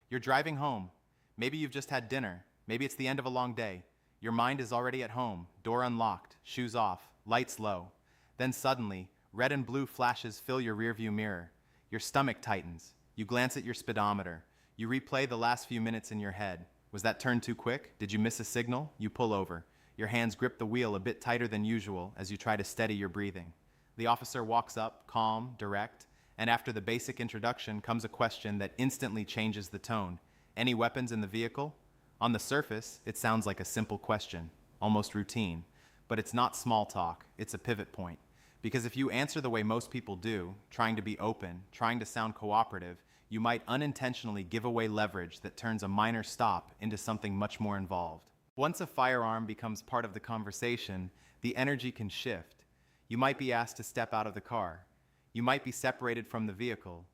You're driving home. Maybe you've just had dinner. Maybe it's the end of a long day. Your mind is already at home, door unlocked, shoes off, lights low. Then suddenly, red and blue flashes fill your rearview mirror. Your stomach tightens. You glance at your speedometer. You replay the last few minutes in your head. Was that turn too quick? Did you miss a signal? You pull over. Your hands grip the wheel a bit tighter than usual as you try to steady your breathing. The officer walks up, calm, direct, and after the basic introduction comes a question that instantly changes the tone. Any weapons in the vehicle? On the surface, it sounds like a simple question, almost routine, but it's not small talk, it's a pivot point. Because if you answer the way most people do, trying to be open, trying to sound cooperative, you might unintentionally give away leverage that turns a minor stop into something much more involved. Once a firearm becomes part of the conversation, the energy can shift. You might be asked to step out of the car. You might be separated from the vehicle.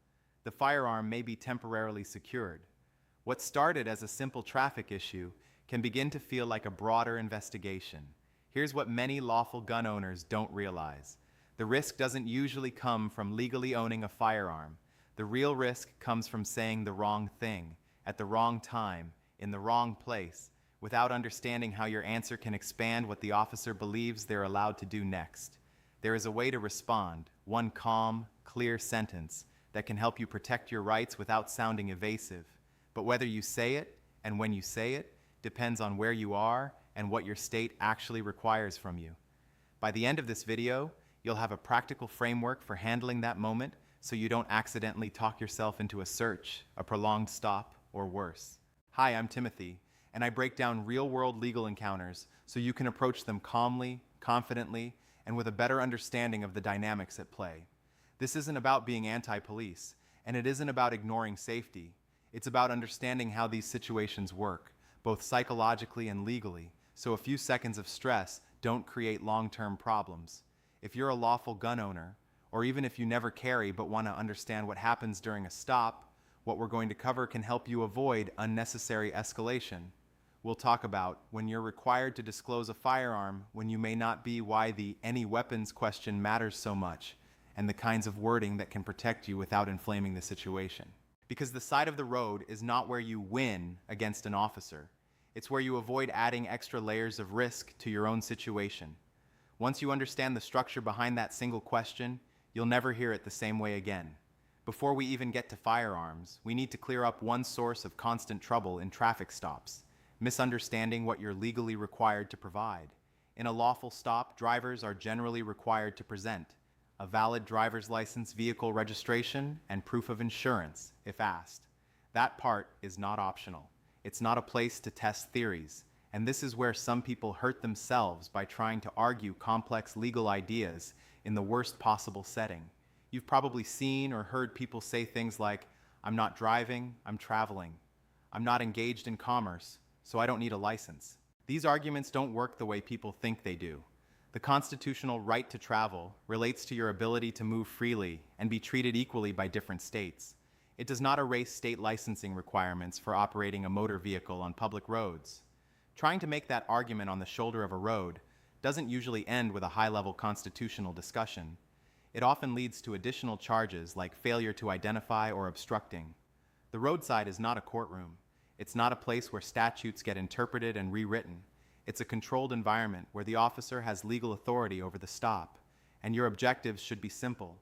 The firearm may be temporarily secured. What started as a simple traffic issue can begin to feel like a broader investigation. Here's what many lawful gun owners don't realize. The risk doesn't usually come from legally owning a firearm. The real risk comes from saying the wrong thing, at the wrong time, in the wrong place, without understanding how your answer can expand what the officer believes they're allowed to do next. There is a way to respond, one calm, clear sentence that can help you protect your rights without sounding evasive. But whether you say it and when you say it depends on where you are and what your state actually requires from you. By the end of this video, you'll have a practical framework for handling that moment so you don't accidentally talk yourself into a search, a prolonged stop, or worse. Hi, I'm Timothy, and I break down real-world legal encounters so you can approach them calmly, confidently, and with a better understanding of the dynamics at play. This isn't about being anti-police, and it isn't about ignoring safety. It's about understanding how these situations work, both psychologically and legally, so a few seconds of stress don't create long-term problems. If you're a lawful gun owner, or even if you never carry but want to understand what happens during a stop, what we're going to cover can help you avoid unnecessary escalation. We'll talk about when you're required to disclose a firearm when you may not be, why the any weapons question matters so much, and the kinds of wording that can protect you without inflaming the situation. Because the side of the road is not where you win against an officer. It's where you avoid adding extra layers of risk to your own situation. Once you understand the structure behind that single question, you'll never hear it the same way again. Before we even get to firearms, we need to clear up one source of constant trouble in traffic stops: misunderstanding what you're legally required to provide. In a lawful stop, drivers are generally required to present a valid driver's license, vehicle registration, and proof of insurance, if asked. That part is not optional. It's not a place to test theories, and this is where some people hurt themselves by trying to argue complex legal ideas in the worst possible setting. You've probably seen or heard people say things like, "I'm not driving, I'm traveling. I'm not engaged in commerce, so I don't need a license." These arguments don't work the way people think they do. The constitutional right to travel relates to your ability to move freely and be treated equally by different states. It does not erase state licensing requirements for operating a motor vehicle on public roads. Trying to make that argument on the shoulder of a road doesn't usually end with a high-level constitutional discussion. It often leads to additional charges like failure to identify or obstructing. The roadside is not a courtroom. It's not a place where statutes get interpreted and rewritten. It's a controlled environment where the officer has legal authority over the stop, and your objectives should be simple.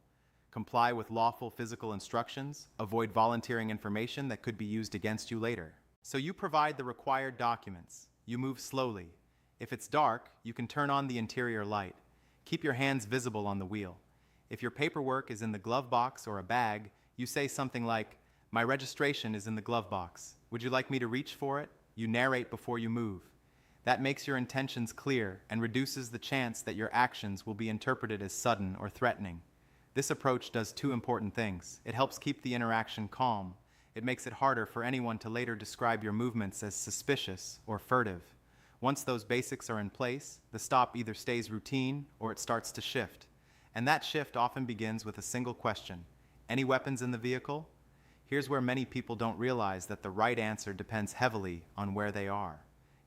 Comply with lawful physical instructions, avoid volunteering information that could be used against you later. So you provide the required documents. You move slowly. If it's dark, you can turn on the interior light. Keep your hands visible on the wheel. If your paperwork is in the glove box or a bag, you say something like, "My registration is in the glove box. Would you like me to reach for it?" You narrate before you move. That makes your intentions clear and reduces the chance that your actions will be interpreted as sudden or threatening. This approach does two important things. It helps keep the interaction calm. It makes it harder for anyone to later describe your movements as suspicious or furtive. Once those basics are in place, the stop either stays routine or it starts to shift. And that shift often begins with a single question: any weapons in the vehicle? Here's where many people don't realize that the right answer depends heavily on where they are.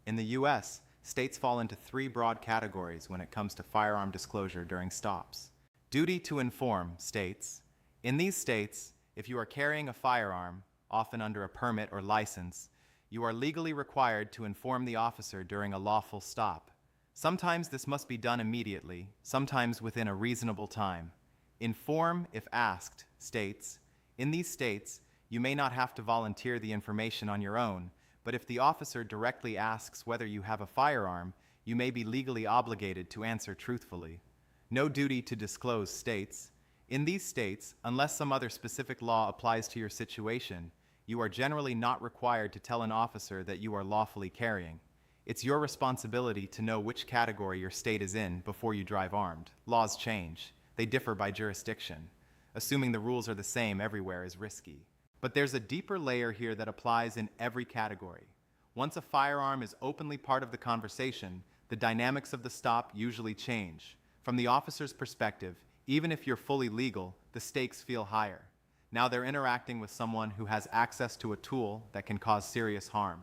In the US, states fall into three broad categories when it comes to firearm disclosure during stops. Duty to inform states. In these states, if you are carrying a firearm, often under a permit or license, you are legally required to inform the officer during a lawful stop. Sometimes this must be done immediately, sometimes within a reasonable time. Inform if asked states, in these states, you may not have to volunteer the information on your own, but if the officer directly asks whether you have a firearm, you may be legally obligated to answer truthfully. No duty to disclose states, in these states, unless some other specific law applies to your situation, you are generally not required to tell an officer that you are lawfully carrying. It's your responsibility to know which category your state is in before you drive armed. Laws change. They differ by jurisdiction. Assuming the rules are the same everywhere is risky. But there's a deeper layer here that applies in every category. Once a firearm is openly part of the conversation, the dynamics of the stop usually change. From the officer's perspective, even if you're fully legal, the stakes feel higher. Now they're interacting with someone who has access to a tool that can cause serious harm.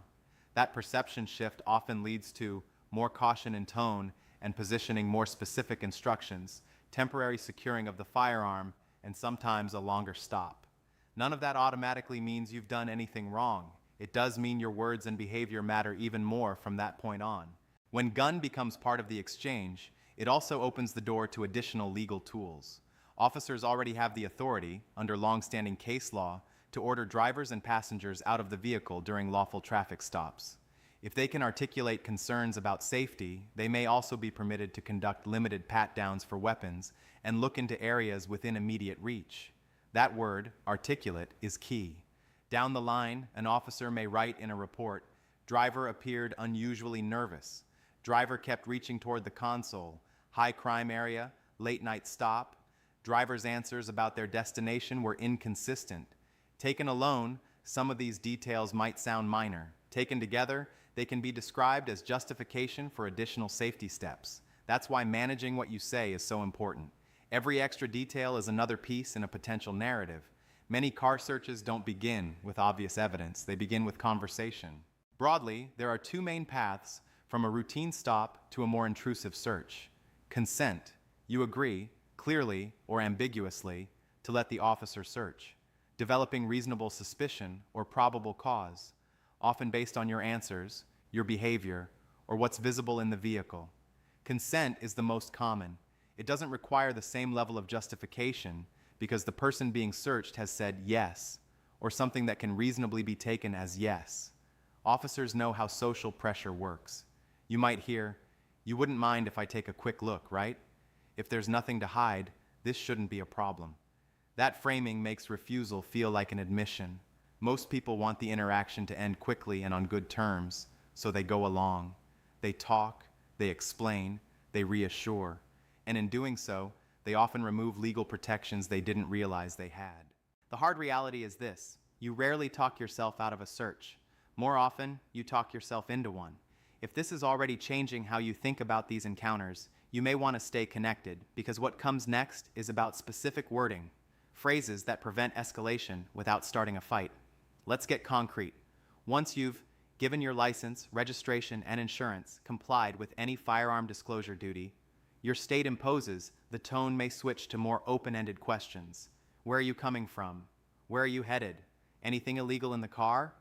That perception shift often leads to more caution in tone and positioning more specific instructions, temporary securing of the firearm, and sometimes a longer stop. None of that automatically means you've done anything wrong. It does mean your words and behavior matter even more from that point on. When gun becomes part of the exchange, it also opens the door to additional legal tools. Officers already have the authority, under long-standing case law, to order drivers and passengers out of the vehicle during lawful traffic stops. If they can articulate concerns about safety, they may also be permitted to conduct limited pat-downs for weapons and look into areas within immediate reach. That word, articulate, is key. Down the line, an officer may write in a report, "Driver appeared unusually nervous. Driver kept reaching toward the console. High crime area, late night stop. Driver's answers about their destination were inconsistent." Taken alone, some of these details might sound minor. Taken together, they can be described as justification for additional safety steps. That's why managing what you say is so important. Every extra detail is another piece in a potential narrative. Many car searches don't begin with obvious evidence. They begin with conversation. Broadly, there are two main paths from a routine stop to a more intrusive search. Consent. You agree, clearly or ambiguously, to let the officer search. Developing reasonable suspicion or probable cause, often based on your answers, your behavior, or what's visible in the vehicle. Consent is the most common. It doesn't require the same level of justification because the person being searched has said yes, or something that can reasonably be taken as yes. Officers know how social pressure works. You might hear, "You wouldn't mind if I take a quick look, right? If there's nothing to hide, this shouldn't be a problem." That framing makes refusal feel like an admission. Most people want the interaction to end quickly and on good terms, so they go along. They talk, they explain, they reassure, and in doing so, they often remove legal protections they didn't realize they had. The hard reality is this: you rarely talk yourself out of a search. More often, you talk yourself into one. If this is already changing how you think about these encounters, you may want to stay connected, because what comes next is about specific wording, phrases that prevent escalation without starting a fight. Let's get concrete. Once you've given your license, registration, and insurance, complied with any firearm disclosure duty, your state imposes, the tone may switch to more open-ended questions. Where are you coming from? Where are you headed? Anything illegal in the car?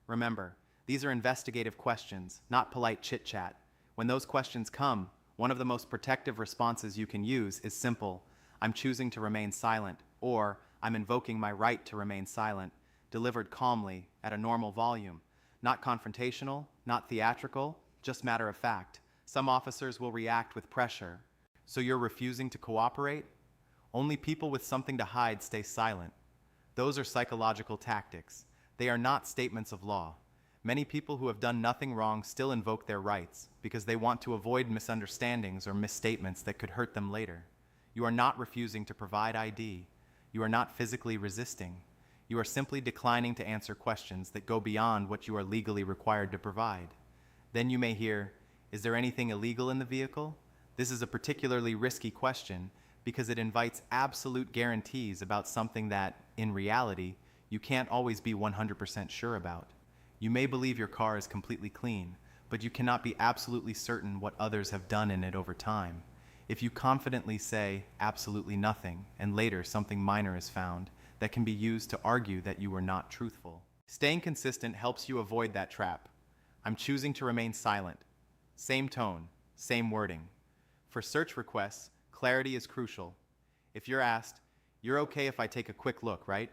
Remember, these are investigative questions, not polite chit-chat. When those questions come, one of the most protective responses you can use is simple: "I'm choosing to remain silent," or "I'm invoking my right to remain silent," delivered calmly at a normal volume. Not confrontational, not theatrical, just matter of fact. Some officers will react with pressure. "So you're refusing to cooperate?" Only people with something to hide stay silent. Those are psychological tactics. They are not statements of law. Many people who have done nothing wrong still invoke their rights because they want to avoid misunderstandings or misstatements that could hurt them later. You are not refusing to provide ID. You are not physically resisting. You are simply declining to answer questions that go beyond what you are legally required to provide. Then you may hear, "Is there anything illegal in the vehicle?" This is a particularly risky question because it invites absolute guarantees about something that, in reality, you can't always be 100% sure about. You may believe your car is completely clean, but you cannot be absolutely certain what others have done in it over time. If you confidently say absolutely nothing, and later something minor is found, that can be used to argue that you were not truthful. Staying consistent helps you avoid that trap. I'm choosing to remain silent. Same tone, same wording. For search requests, clarity is crucial. If you're asked, "You're okay if I take a quick look, right?"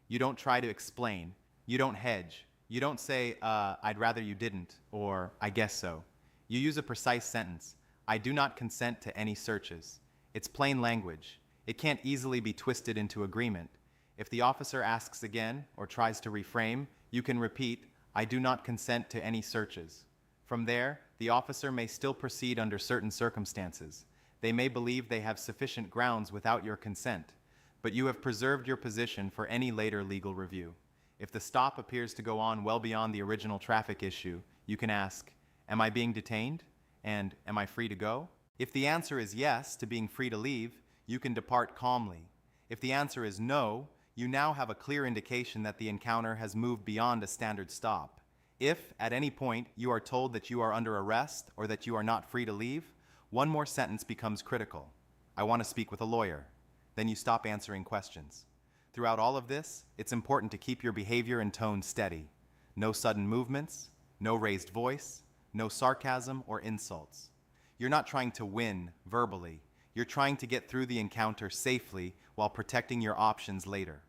You don't try to explain. You don't hedge. You don't say, "I'd rather you didn't," or "I guess so." You use a precise sentence. "I do not consent to any searches." It's plain language. It can't easily be twisted into agreement. If the officer asks again or tries to reframe, you can repeat, "I do not consent to any searches." From there, the officer may still proceed under certain circumstances. They may believe they have sufficient grounds without your consent, but you have preserved your position for any later legal review. If the stop appears to go on well beyond the original traffic issue, you can ask, "Am I being detained?" and "Am I free to go?" If the answer is yes to being free to leave, you can depart calmly. If the answer is no, you now have a clear indication that the encounter has moved beyond a standard stop. If, at any point, you are told that you are under arrest or that you are not free to leave, one more sentence becomes critical. "I want to speak with a lawyer." Then you stop answering questions. Throughout all of this, it's important to keep your behavior and tone steady. No sudden movements, no raised voice, no sarcasm or insults. You're not trying to win verbally. You're trying to get through the encounter safely while protecting your options later.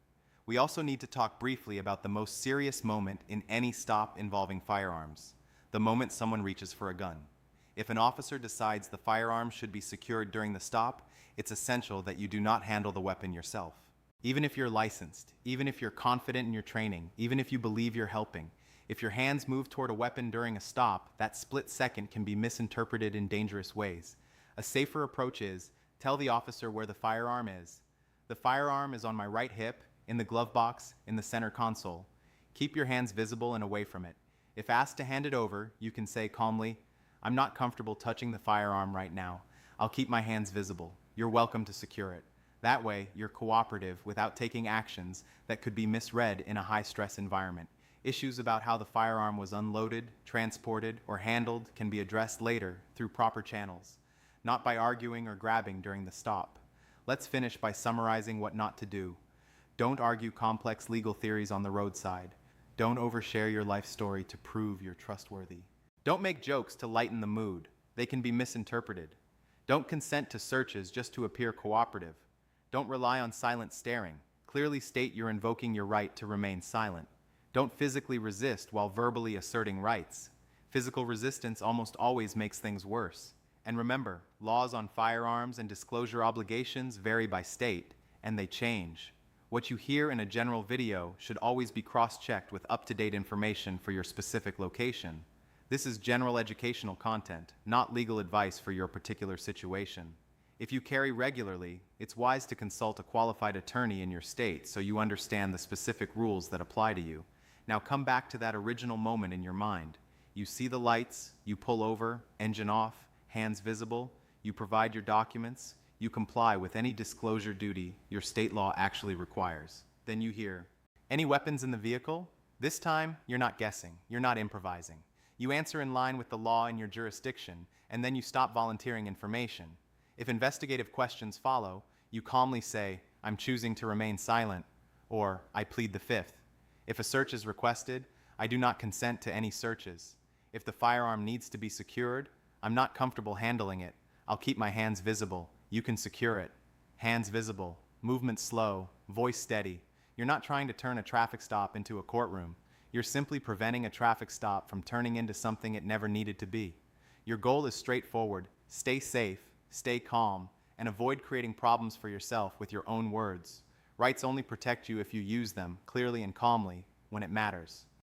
We also need to talk briefly about the most serious moment in any stop involving firearms, the moment someone reaches for a gun. If an officer decides the firearm should be secured during the stop, it's essential that you do not handle the weapon yourself. Even if you're licensed, even if you're confident in your training, even if you believe you're helping, if your hands move toward a weapon during a stop, that split second can be misinterpreted in dangerous ways. A safer approach is, tell the officer where the firearm is. "The firearm is on my right hip, in the glove box, in the center console." Keep your hands visible and away from it. If asked to hand it over, you can say calmly, "I'm not comfortable touching the firearm right now. I'll keep my hands visible. You're welcome to secure it." That way, you're cooperative without taking actions that could be misread in a high-stress environment. Issues about how the firearm was unloaded, transported, or handled can be addressed later through proper channels, not by arguing or grabbing during the stop. Let's finish by summarizing what not to do. Don't argue complex legal theories on the roadside. Don't overshare your life story to prove you're trustworthy. Don't make jokes to lighten the mood. They can be misinterpreted. Don't consent to searches just to appear cooperative. Don't rely on silent staring. Clearly state you're invoking your right to remain silent. Don't physically resist while verbally asserting rights. Physical resistance almost always makes things worse. And remember, laws on firearms and disclosure obligations vary by state, and they change. What you hear in a general video should always be cross-checked with up-to-date information for your specific location. This is general educational content, not legal advice for your particular situation. If you carry regularly, it's wise to consult a qualified attorney in your state so you understand the specific rules that apply to you. Now come back to that original moment in your mind. You see the lights, you pull over, engine off, hands visible, you provide your documents, you comply with any disclosure duty your state law actually requires. Then you hear, "Any weapons in the vehicle?" This time, you're not guessing, you're not improvising. You answer in line with the law in your jurisdiction, and then you stop volunteering information. If investigative questions follow, you calmly say, "I'm choosing to remain silent," or "I plead the fifth." If a search is requested, "I do not consent to any searches." If the firearm needs to be secured, "I'm not comfortable handling it. I'll keep my hands visible. You can secure it." Hands visible, movement slow, voice steady. You're not trying to turn a traffic stop into a courtroom. You're simply preventing a traffic stop from turning into something it never needed to be. Your goal is straightforward. Stay safe, stay calm, and avoid creating problems for yourself with your own words. Rights only protect you if you use them clearly and calmly when it matters.